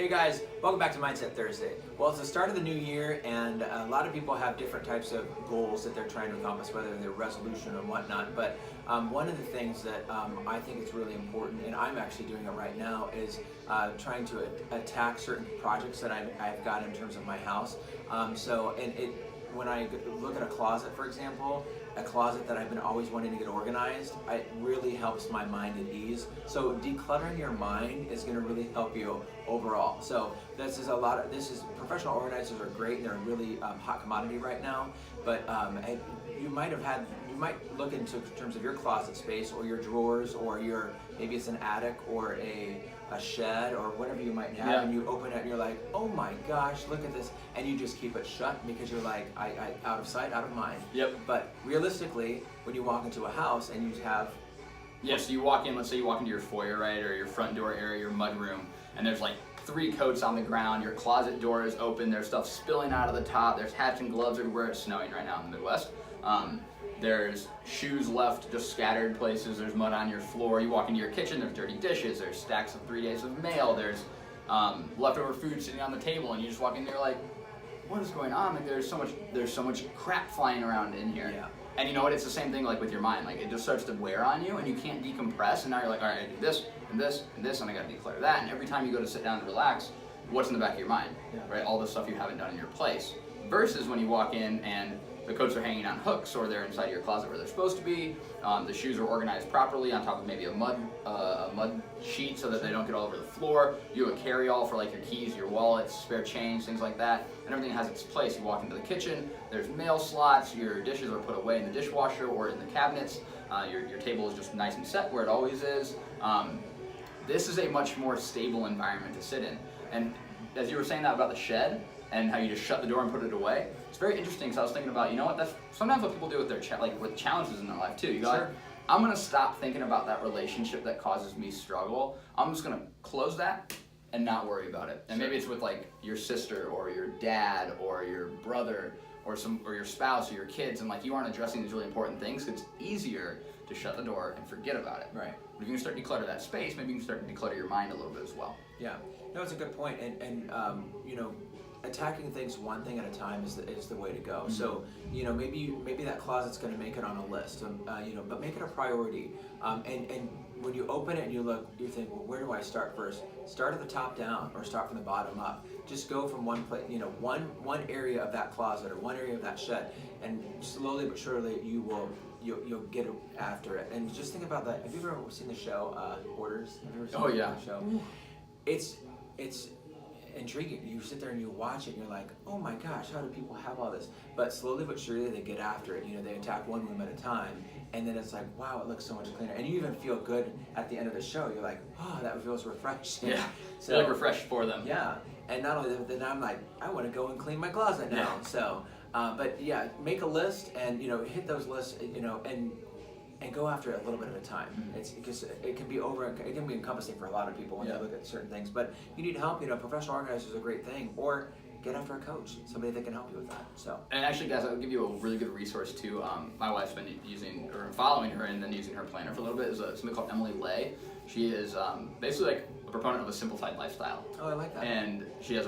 Hey guys, welcome back to Mindset Thursday. Well, it's the start of the new year, and a lot of people have different types of goals that they're trying to accomplish, whether they're resolution or whatnot. But one of the things that I think is really important, and I'm actually doing it right now, is trying to attack certain projects that I've got in terms of my house. When I look at a closet, for example, a closet that I've been always wanting to get organized, it really helps my mind at ease. So decluttering your mind is going to really help you overall. So professional organizers are great, and they're a really hot commodity right now. But you might look into terms of your closet space or your drawers, or maybe it's an attic or a shed or whatever you might have, and you open it and you're like, oh my gosh, look at this, and you just keep it shut because you're like, I out of sight, out of mind. Yep. But realistically, when you walk into a house and you have so you walk in, let's say you walk into your foyer, right, or your front door area, your mud room, and there's like 3 coats on the ground, your closet door is open, there's stuff spilling out of the top, there's hats and gloves everywhere. It's snowing right now in the Midwest. There's shoes left just scattered places, there's mud on your floor. You walk into your kitchen, there's dirty dishes, there's stacks of 3 days of mail, there's leftover food sitting on the table, and you just walk in there like, what is going on? Like there's so much crap flying around in here. Yeah. And you know what, it's the same thing like with your mind. Like it just starts to wear on you and you can't decompress, and now you're like, all right, I do this and this and this, and I gotta declutter that. And every time you go to sit down and relax, what's in the back of your mind? Yeah. Right? All the stuff you haven't done in your place. Versus when you walk in and the coats are hanging on hooks, or they're inside your closet where they're supposed to be. The shoes are organized properly on top of maybe a mud sheet so that they don't get all over the floor. You have a carry-all for like your keys, your wallets, spare change, things like that. And everything has its place. You walk into the kitchen, there's mail slots, your dishes are put away in the dishwasher or in the cabinets. Your table is just nice and set where it always is. This is a much more stable environment to sit in. And as you were saying that about the shed, and how you just shut the door and put it away. It's very interesting because I was thinking about, you know what, that's sometimes what people do with their with challenges in their life too. You go, Sure. I'm gonna stop thinking about that relationship that causes me struggle. I'm just gonna close that and not worry about it. And maybe it's with like your sister or your dad or your brother or your spouse or your kids, and like you aren't addressing these really important things. It's easier to shut the door and forget about it. Right. If you can start to declutter that space, maybe you can start to declutter your mind a little bit as well. Yeah, no, it's a good point, and attacking things one thing at a time is the way to go. Mm-hmm. So maybe that closet's going to make it on a list, but make it a priority. And when you open it and you look, you think, well, where do I start first? Start at the top down or start from the bottom up. Just go from one place, one area of that closet or one area of that shed, and slowly but surely you'll get after it. And just think about that. Have you ever seen the show Hoarders? Have you ever seen the show? It's intriguing. You sit there and you watch it and you're like, oh my gosh, how do people have all this? But slowly but surely they get after it. They attack one room at a time, and then it's like, wow, it looks so much cleaner. And you even feel good at the end of the show. You're like, oh, that feels refreshing. Yeah, so you're like refreshed for them. Yeah, and not only that, then I'm like, I want to go and clean my closet now. Yeah. So, but yeah, make a list and hit those lists, and go after it a little bit at a time. Mm-hmm. It's because it can be encompassing for a lot of people when they look at certain things. But you need help. Professional organizer is a great thing, or get after a coach, somebody that can help you with that. So. And actually, guys, I'll give you a really good resource too. My wife's been following her and then using her planner for a little bit. Is something called Emily Lay. She is basically like a proponent of a simplified lifestyle. Oh, I like that. And she has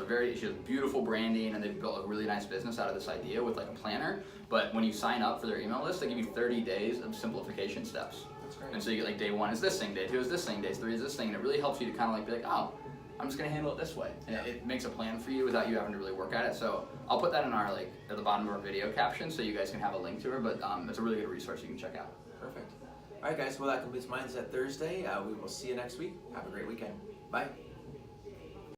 beautiful branding, and they've built a really nice business out of this idea with like a planner. But when you sign up for their email list, they give you 30 days of simplification steps. That's great. And so you get like day 1 is this thing, day 2 is this thing, day 3 is this thing, and it really helps you to kind of like be like, oh, I'm just gonna handle it this way. And it makes a plan for you without you having to really work at it. So I'll put that in our at the bottom of our video caption so you guys can have a link to her. But it's a really good resource you can check out. Perfect. All right, guys. Well, that completes Mindset Thursday. We will see you next week. Have a great weekend. Bye.